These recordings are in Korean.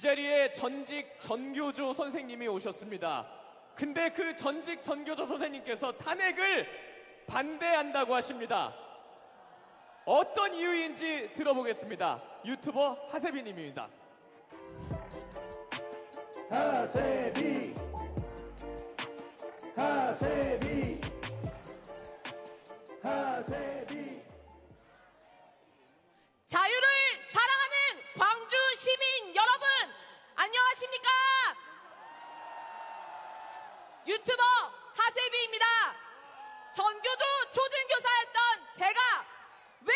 자리에 전직 전교조 선생님이 오셨습니다. 근데 그 전직 전교조 선생님께서 탄핵을 반대한다고 하십니다. 어떤 이유인지 들어보겠습니다. 유튜버 하세빈님입니다. 하세비 하세비 하세비. 자유를 사랑하는 광주 시민 여러분, 안녕하십니까? 유튜버 하세비입니다. 전교조 초등교사였던 제가 왜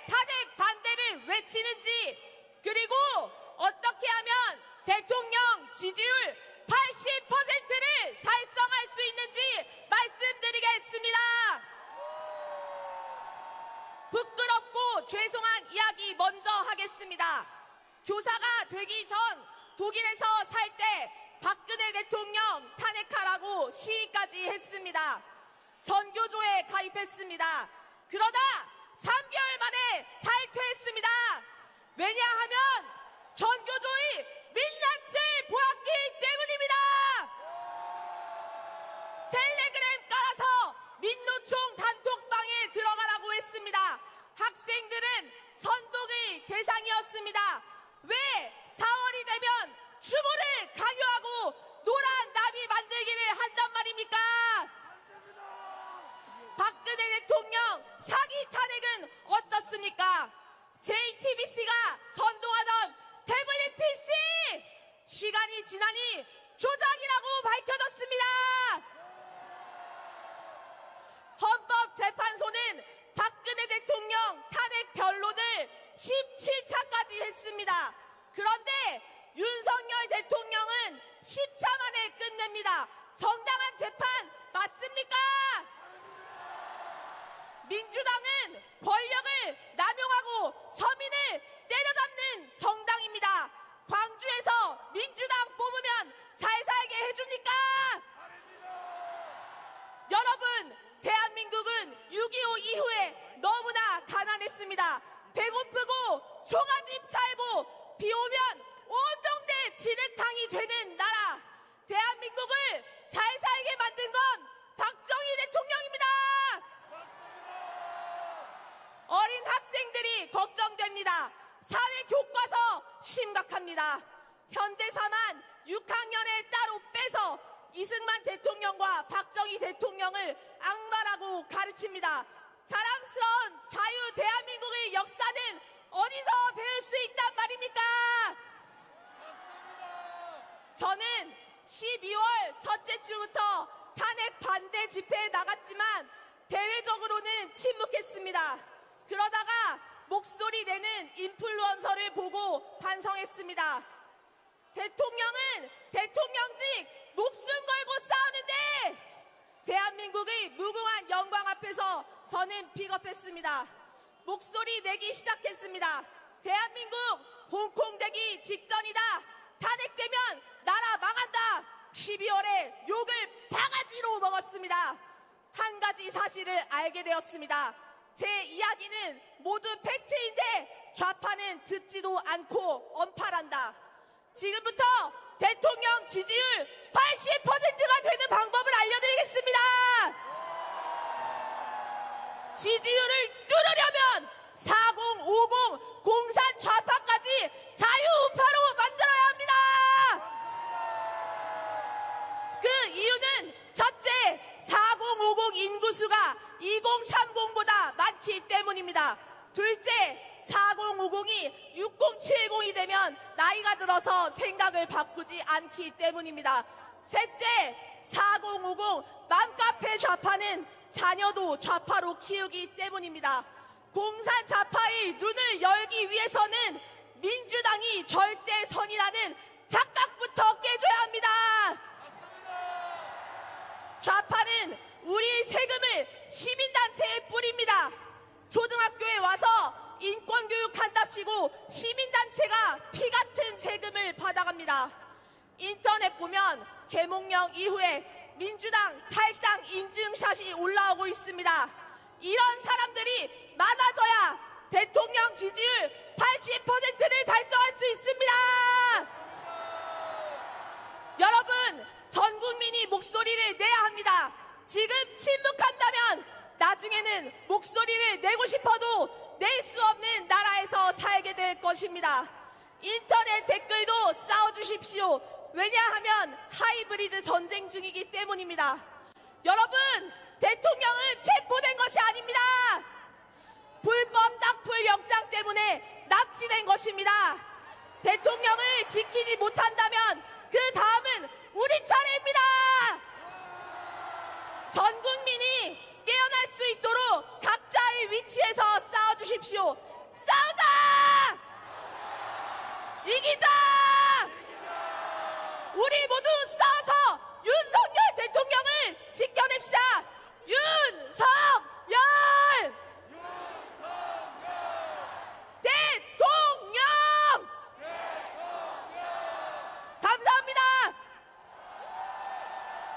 탄핵 반대를 외치는지, 그리고 어떻게 하면 대통령 지지율 80%를 달성할 수 있는지 말씀드리겠습니다. 부끄럽고 죄송한 이야기 먼저 하겠습니다. 교사가 되기 전 독일에서 살 때 박근혜 대통령 탄핵하라고 시위까지 했습니다. 전교조에 가입했습니다. 그러다 3개월 만에 탈퇴했습니다. 왜냐하면 전교조의 민낯을 보았기 때문입니다. 텔레그램 깔아서 민노총 단톡방에 들어가라고 했습니다. 학생들은 선동의 대상이었습니다. 왜 4월이 되면 추모를 강요하고 노란 나비 만들기를 한단 말입니까? 박근혜 대통령 사기 탄핵은 어떻습니까? JTBC가 선동하던 태블릿 PC 시간이 지나니 조작이라고 밝혀졌습니다. 헌법재판소는 박근혜 대통령 탄핵 변론을 17차까지 했습니다. 그런데 윤석열 대통령은 10차 만에 끝냅니다. 정당한 재판 맞습니까? 민주당은 권력을 남용하고 서민을 때려잡는 정당입니다. 광주에서 민주당 뽑으면 잘 살게 해줍니까? 여러분, 대한민국은 6.25 이후에 너무나 가난했습니다. 배고프고 종아집 살고 비 오면 온 동네 진흙탕이 되는 나라, 대한민국을 잘 살게 만든 건 박정희 대통령입니다. 어린 학생들이 걱정됩니다. 사회 교과서 심각합니다. 현대사만 6학년에 따로 빼서 이승만 대통령과 박정희 대통령을 악마라고 가르칩니다. 자랑스러운 자유 대한민국의 역사는 어디서 배울 수 있단 말입니까? 저는 12월 첫째 주부터 탄핵 반대 집회에 나갔지만 대외적으로는 침묵했습니다. 그러다가 목소리 내는 인플루언서를 보고 반성했습니다. 대통령은 대통령직 목숨 걸고 싸우는데 대한민국의 무궁한 영광 앞에서 저는 비겁했습니다. 목소리 내기 시작했습니다. 대한민국 홍콩되기 직전이다. 탄핵되면 나라 망한다. 12월에 욕을 바가지로 먹었습니다. 한 가지 사실을 알게 되었습니다. 제 이야기는 모두 팩트인데 좌파는 듣지도 않고 언팔한다. 지금부터 대통령 지지율 80%가 되는 방법을 알려드리겠습니다. 지지율을 뚫으려면 4050 공산 좌파까지 자유우파로 만들어야 합니다. 그 이유는 첫째, 4050 인구수가 2030보다 많기 때문입니다. 둘째, 4050이 6070이 되면 나이가 들어서 생각을 바꾸지 않기 때문입니다. 셋째, 4050 맘카페 좌파는 자녀도 좌파로 키우기 때문입니다. 공산 좌파의 눈을 열기 위해서는 민주당이 절대선이라는 착각부터 깨줘야 합니다. 좌파는 우리 세금을 시민단체에 뿌립니다. 초등학교에 와서 인권교육 한답시고 시민단체가 피같은 세금을 받아갑니다. 인터넷 보면 계몽령 이후에 민주당 탈당 인증샷이 올라오고 있습니다. 이런 사람들이 많아져야 대통령 지지율 80%를 달성할 수 있습니다. 용기를 내고 싶어도 낼 수 없는 나라에서 살게 될 것입니다. 인터넷 댓글도 쌓아주십시오. 왜냐하면 하이브리드 전쟁 중이기 때문입니다. 여러분, 대통령은 체포된 것이 아닙니다. 불법 딱풀 영장 때문에 납치된 것입니다. 대통령을 지키지 못한다면 그 다음은 우리 차례입니다. 전 국민이 깨어날 수 있도록 각자의 위치에서 싸워주십시오. 싸우자! 이기자! 우리 모두 싸워서 윤석열 대통령을 지켜냅시다. 윤석열!